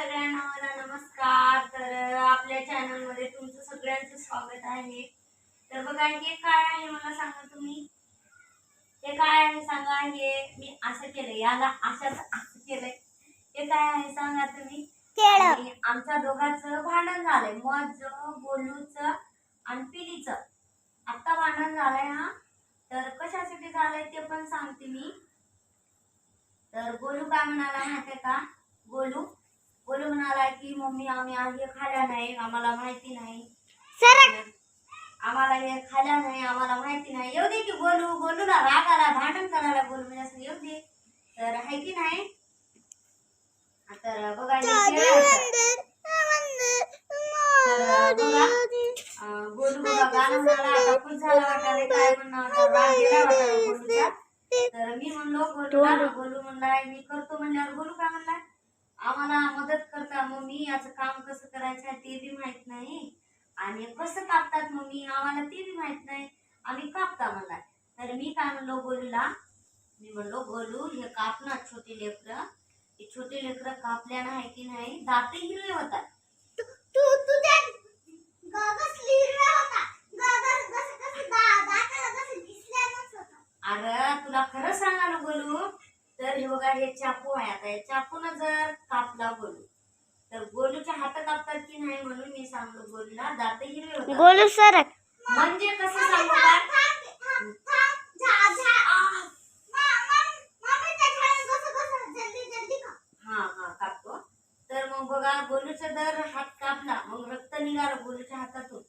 सगळ्यांना मला नमस्कार. तर आपल्या चॅनल मध्ये तुमचं सगळ्यांचं स्वागत आहे. तर बघा हे काय आहे मला सांगा तुम्ही. हे काय आहे सांगा. हे मी असं केलंय, याला असं केलंय. हे काय आहे सांगा तुम्ही. आणि आमच्या दोघांचं भांडण झालंय, माझं गोलूचं आणि पिलीचं. आता भांडण झालंय हा. तर कशासाठी झालंय ते पण सांगते मी. तर गोलू काय म्हणाला माहितीये का. गोलू म्हणाला की मम्मी आम्ही हे खाल्ल्या नाही, आम्हाला माहिती नाही. आम्हाला हे खाल्ल्या नाही, आम्हाला माहिती नाही. येऊ दे की गोलूला राग आला, भांडण करायला गोलू म्हणजे असं येऊ दे. तर आहे की नाही. तर बघा गोलू बघा गाणं म्हणाला. आता खुश झाला वाटायला, काय म्हणणार आता, राग गेला वाटायला गोलूचा. तर मी म्हणलो गोलू म्हणलाय मी करतो म्हणल्यावर गोलू काय म्हणलाय, आम्हाला मदत करता मम्मी, याचं काम कसं करायचं आहे ते बी माहित नाही आणि कसं कापतात मम्मी आम्हाला ते बी माहित नाही, आम्ही कापता म्हणलाय. तर मी काय म्हणलो गोलूला, मी म्हणलो गोलू हे काप ना, छोटे लेकरं कापल्या नाही की नाही दात हिरवे होतात. अरे तुला खरं सांगायला गोलू, तर हे बघा हे चाकू आहे. आता या चाकून जर कापला गोलू तर गोलूच्या हातात कापतात की नाही, म्हणून मी सांगलो गोलूला दात हिरवे होतात. गोलू सर म्हणजे कसं सांगू का. हा कापतो. तर मग बघा गोलूचा जर हात कापला, मग रक्त निघालं गोलूच्या हातातून,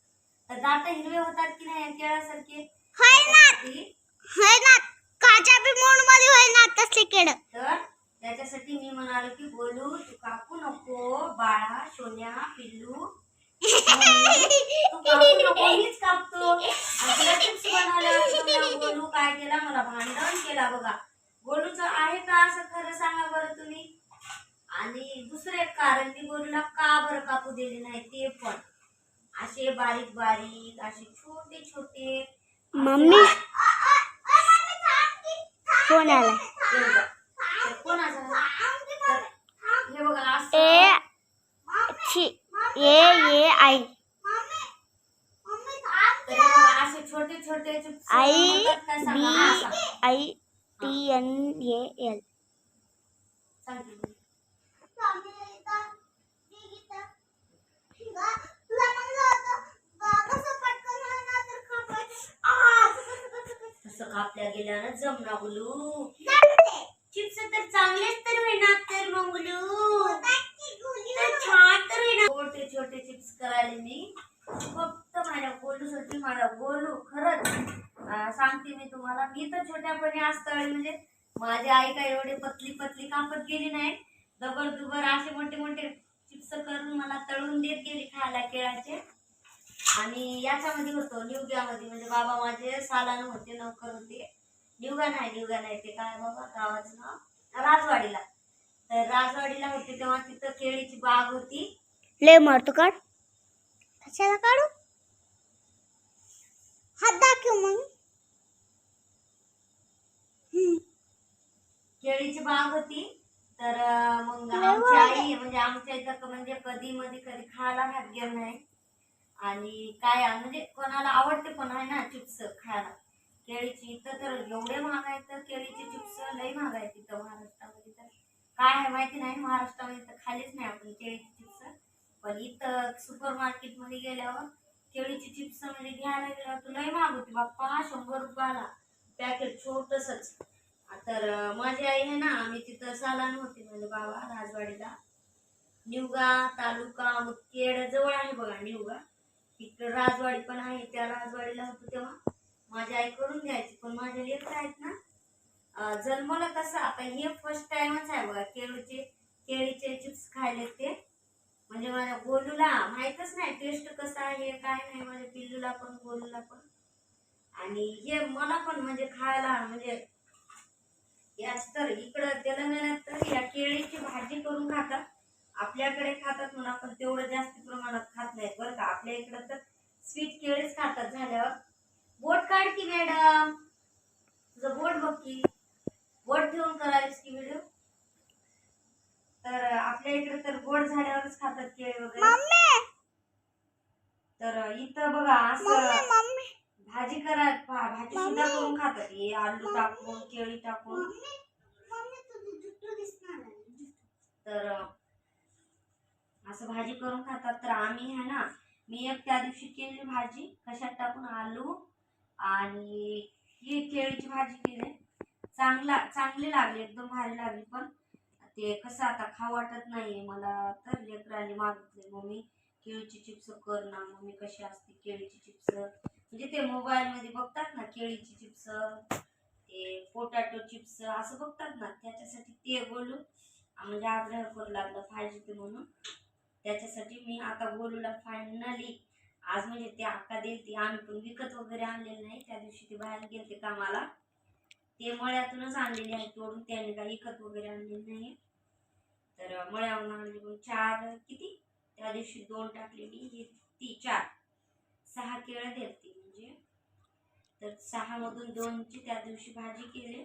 तर दात हिरवे होतात की नाही केळासारखे. तर त्याच्यासाठी मी म्हणालो की गोलू तू कापू नको बाळा, सोन्या पिल्लू, तू कापू नको, मीच कापतो. चिप्स बनवला. गोलू काय केला, मला भांडण केला बघा. गोलूचं आहे का असं खरं सांगा बरं तुम्ही. आणि दुसरं एक कारण, मी गोलूला का बरं कापू दिले नाही ते पण. असे बारीक बारीक असे छोटे छोटे मम्मी फोन आला. हे बघा ये आई असे छोटे छोटे आई TNAL. कापल्या गेल्यानं जमना गोलू. चिप्स तर चांगलेच तर होईना तर मग गोलू तर छान तर होईना. छोटे छोटे चिप्स करायला मी फक्त माझ्या गोलूसाठी. माझा गोलू खरंच सांगते मी तुम्हाला, मी तर छोट्यापणी असताना म्हणजे माझी आई काय एवढे पतली पतली कापत गेली नाही, दबर दुबर असे मोठे मोठे चिप्स करून मला तळून देत गेली खायला केळाचे. आणि याच्यामध्ये होतो निवग्यामध्ये, म्हणजे बाबा माझे सालान होते, नौकर होते. निवगा नाही ते काय बाबा गावाचं नाव, राजवाडीला. तर राजवाडीला होते तेव्हा तिथं केळीची बाग होती. ले मारतो काढ, कशाला काढू, हात दाखव मग. केळीची बाग होती. तर मग आमची आई म्हणजे आमच्या इथं म्हणजे कधी खायला हात गेला नाही. आणि काय म्हणजे कोणाला आवडते पण आहे ना चिप्स खायला केळीची. इथं तर एवढे महाग आहेत तर केळीचे चिप्स लई महाग आहेत तिथं महाराष्ट्रामध्ये. तर काय आहे माहिती नाही, महाराष्ट्रामध्ये तर खालीच नाही आपण केळीचे चिप्स. पण इथं सुपर मार्केट मध्ये गेल्यावर केळीची चिप्स म्हणजे घ्यायला गेल्यावर तर लई महाग होती बाप्पा. 100 रुपयाला पॅकेट छोटसच. तर माझी आई आहे ना, आम्ही तिथं सालान होते म्हणजे बाबा राजवाडीला. निवगा तालुका मुदखेड जवळ आहे बघा निवगा. इकडे राजवाडी पण आहे, त्या राजवाडीला होतो तेव्हा माझी आई करून द्यायची. पण माझे लेकरं आहेत ना जन्मलं तसं, आता हे फर्स्ट टाइमच आहे बघा केळीचे चिप्स खायले ते. म्हणजे माझ्या गोलूला माहीतच नाही टेस्ट कसं आहे काय नाही, माझ्या पिल्लूला पण गोलूला पण. आणि हे मला पण म्हणजे खायला म्हणजे याच तर इकडं तेलंगणात तर या केळीची भाजी करून खातात. आपल्याकडे खातात म्हणा पण तेवढं जास्त प्रमाणात खात नाहीत बरं का. आपल्या इकडं तर स्वीट केळीच खातात. झाल्यावर बोट काढ की मॅडम, तुझं बोट बघ की, बोट ठेवून करायच की व्हिडिओ. तर आपल्या इकडे तर गोड झाल्यावरच खातात केळी वगैरे. मम्मी तर इथं बघा मम्मी असं मम्मी भाजी करा, भाजी सुद्धा करून खातात. हे आलू टाकून, केळी टाकून. मम्मी तुझी जुट्टू दिसणार आहे. तर असं भाजी करून खातात. तर आम्ही आहे ना, मी एक त्या दिवशी केली भाजी कशात टाकून, आलू आणि ही केळीची भाजी केली. चांगली लागली, एकदम भारी लागली. पण ते कसं आता खाऊ वाटत नाही मला. तर लेकरांनी मागितले, मम्मी केळीची चिप्स कर ना. मम्मी कशी असते केळीची चिप्स, म्हणजे ते मोबाईल मध्ये बघतात ना केळीची चिप्स, ते पोटॅटो चिप्स असं बघतात ना, त्याच्यासाठी ते बोलू म्हणजे आग्रह करू लागलं पाहिजे ते म्हणून. त्याच्यासाठी मी आता गोलूला फायनली आज म्हणजे ते अक्का देईल ती, आम्ही पण विकत वगैरे आणलेलं नाही. त्या दिवशी ते बाहेर गेलते कामाला, ते मळ्यातूनच आणलेले आहे तोडून, त्याने काही विकत वगैरे आणलेलं नाही. तर मळ्यावरून आणले मग 4 किती त्या दिवशी 2 टाकले मी, हे ती 4 6 केळं देते म्हणजे. तर 6 मधून 2ची त्या दिवशी भाजी केली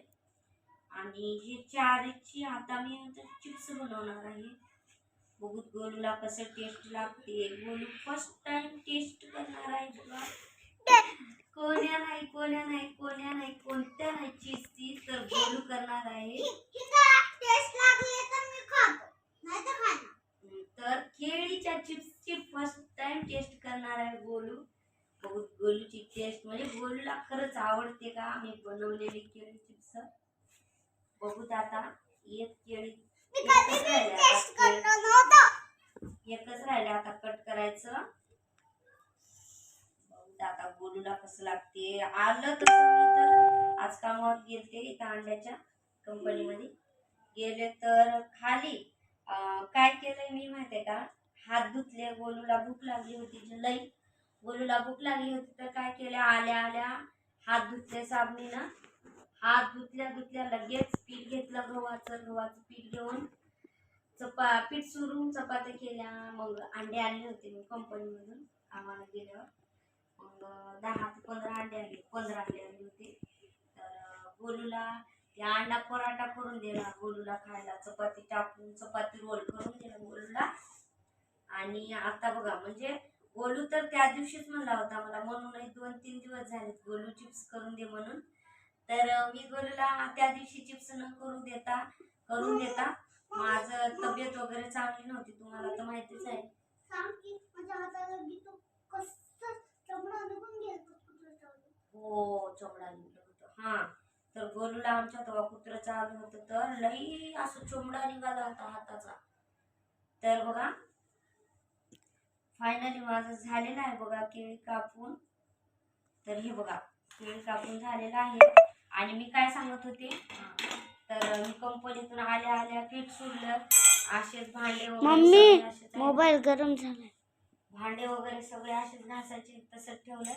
आणि हे 4ची आता मी चिप्स बनवणार आहे. बघू गोलूला कसं टेस्ट लागते. गोलू फर्स्ट टाइम टेस्ट करणार आहे बघा. कोण्या नाही कोणत्या नाही चीजची, तर गोलू करणार आहे. टेस्ट लागले तर मी खातो, नाही तर खाणार. तर केळीच्या चिप्सची फर्स्ट टाइम टेस्ट करणार आहे गोलू. बघू गोलूची टेस्ट, म्हणजे गोलूला खरंच आवडते का मी बनवलेली केळी चिप्स. बघूत आता. एक केळी एकच राहिले आता कट करायचं. बघूत आता गोलूला कसं लागते. आलं तसं मी तर आज कामावर गेलते इथं अंड्याच्या कंपनीमध्ये गेले, तर खाली काय केलंय मी माहितीये का, हात धुतले. गोलूला भूक लागली होती लई, गोलूला भूक लागली होती तर काय केलं, आल्या आल्या हात धुतले साबणीनं. हात धुतल्या लगेच पीठ घेतलं, गव्हाचं पीठ घेऊन पीठ सुरून चपात्या केल्या. मग अंडे आणले होते मी कंपनीमधून कामाला गेल्यावर. मग 10 ते 15 अंडे आणले, 15 अंडे आणले होते. तर गोलूला ते अंडा पराठा करून दिला गोलूला खायला, चपाती टाकून चपाती रोल करून दिला गोलूला. आणि आता बघा म्हणजे गोलू तर त्या दिवशीच म्हणला होता मला, म्हणून 2-3 दिवस झाले गोलू चिप्स करून दे म्हणून. तर मी गोलूला त्या दिवशी चिप्स न करून देता माझं तब्येत वगैरे चांगली नव्हती, तुम्हाला तर माहितीच आहे. सांग की माझ्या हाताला गीतो कसं चमडा निघून गेलं. हो चमडा निघलं होतं. हा तर गोलूला आमच्या तेव्हा कुत्रं चावलं होतं, तर लई असं चमडा निघाला होता हाताचा. तर बघा फायनली माझं झालेलं आहे बघा केळी कापून. तर हे बघा केळी कापून झालेलं आहे. आणि मी काय सांगत होते, तर मी कंपनीतून आल्या पीठ सोडलं, असेच भांडे वगैरे मम्मी सगळे असेच मोबाईल गरम झालाय. भांडे वगैरे सगळे असेच घासायचे, तसंच ठेवलं.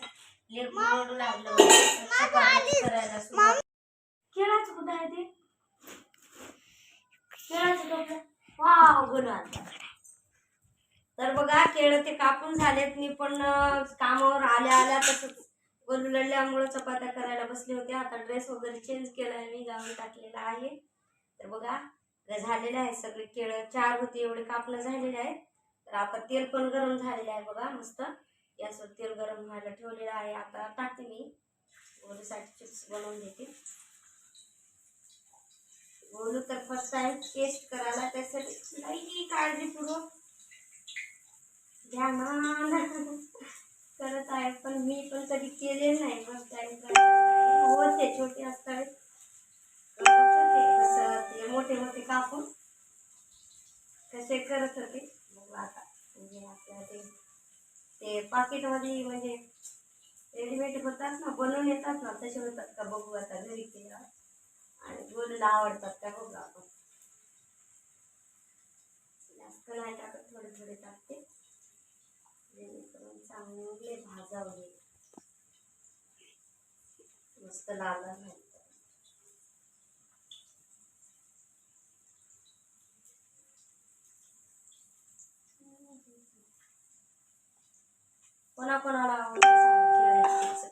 लेकरू रडू लागलं करायला सुरुवात. केळाचं कुठं आहे ते, केळाचं टोपलं वाव गोलू आणलं. तर बघा केळं ते कापून झालेत. मी पण कामावर आल्या तसंच गोलू लढल्यामुळे चपात्या करायला बसले होते. आता ड्रेस वगैरे चेंज केलाय मी, गाऊन टाकलेला आहे. तर बघा झालेले आहे सगळे केळं, 4 होते एवढे कापणं झालेले आहे. तर आता तेल पण गरम झालेलं आहे बघा, मस्त गॅसवर तेल गरम व्हायला ठेवलेलं आहे. आता टाकते मी गोलूसाठी चिप्स बनवून देते. गोलू तर फर्स्ट टाइम टेस्ट करायला, त्यासाठी लई काळजीपूर्वक ध्यानानं करत आहे. पण मी पण कधी केले नाही, फर्स्ट टाइम होते छोटे असतात ते मोठे मोठे कापून कसे करत होते. बघू आता म्हणजे आपल्या ते पाकिटमध्ये म्हणजे रेडीमेड होतात ना, बनवून येतात ना, तसे होतात का बघू आता घरी केल्यावर. आणि गोलूला आवडतात का बघू आपण. जास्त नाही टाकत, थोडे थोडे टाकते जेणेकरून चांगले भाजावले, मस्त लाल नाही. कोणाकोणाला आवडते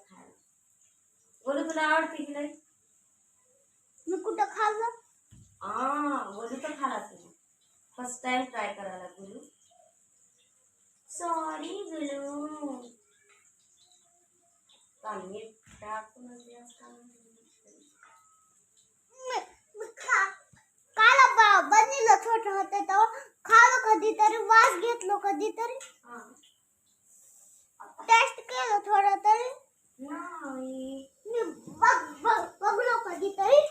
खायला. बोलू तुला आवडते की नाही. मी कुठं खाल्लं. बोलू तर खाला तुम्ही फर्स्ट टाइम ट्राय करायला गुलू. सॉरी गुलू. चांगली टाकूनच असं. काल बनलेलं छोटं होतं तेव्हा खाल्लं कधीतरी, वास घेतलो कधीतरी, टेस्ट केलं थोडं तरी नाही. मी बघलो कधीतरी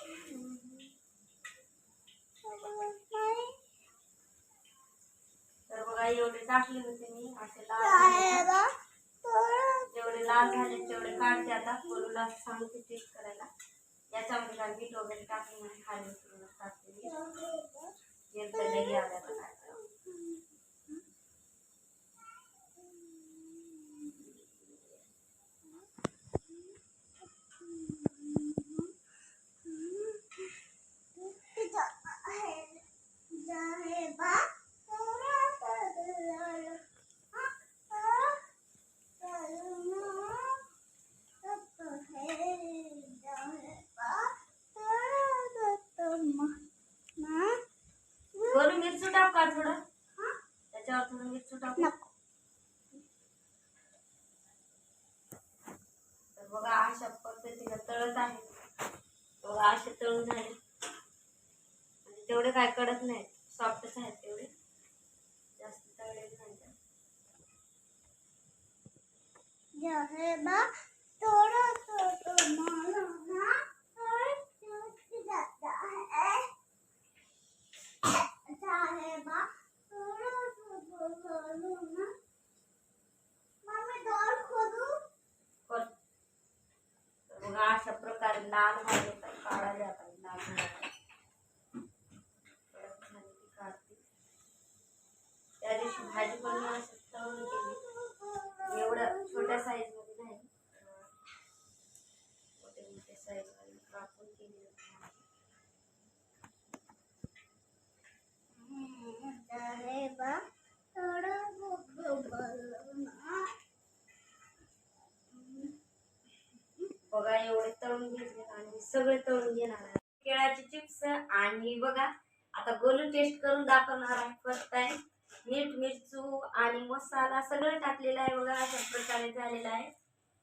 तर बघा एवढे टाकले होते मी असे लाल. जेवढे लाल झाले तेवढे काढते आता. कोरूला सांगते टेस्ट करायला. याच्यामध्ये काय मीठ वगैरे टाकले म्हणजे खाली टाकते. आल्या काय करावं. गोलू मिरची टाक का थोडं. त्याच्यावर थोडं मिरची टाक. तर बघा अशा पद्धतीने तळत आहे. बघा असे तळून झाले आणि तेवढे काय कडक नाहीत, सॉफ्टच आहेत तेवढे, जास्त तळलेले नाही. बघा अशा प्रकारे लाल भाजी तर काढायला पाहिजे. लाल काढते. त्या दिवशी भाजी पण मी असं तळून केली. एवढं छोट्या साईज मध्ये नाही, मोठे मोठे साईज मध्ये कापून केली. बघा एवढे तळून घेतले आणि सगळे तळून घेणार आहे. केळाचे चिप्स. आणि बघा आता गोलू टेस्ट करून दाखवणार आहे फर्स्ट टाइम. मीठ मिरचू आणि मसाला सगळं टाकलेलं आहे. बघा अशा प्रकारे झालेला आहे.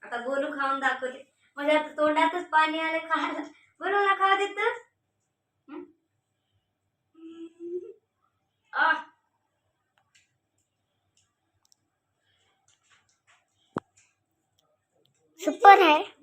आता गोलू खाऊन दाखवते. म्हणजे आता तोंडातच पाणी आले खायला. गोलूला खाऊ देत. सुपर है.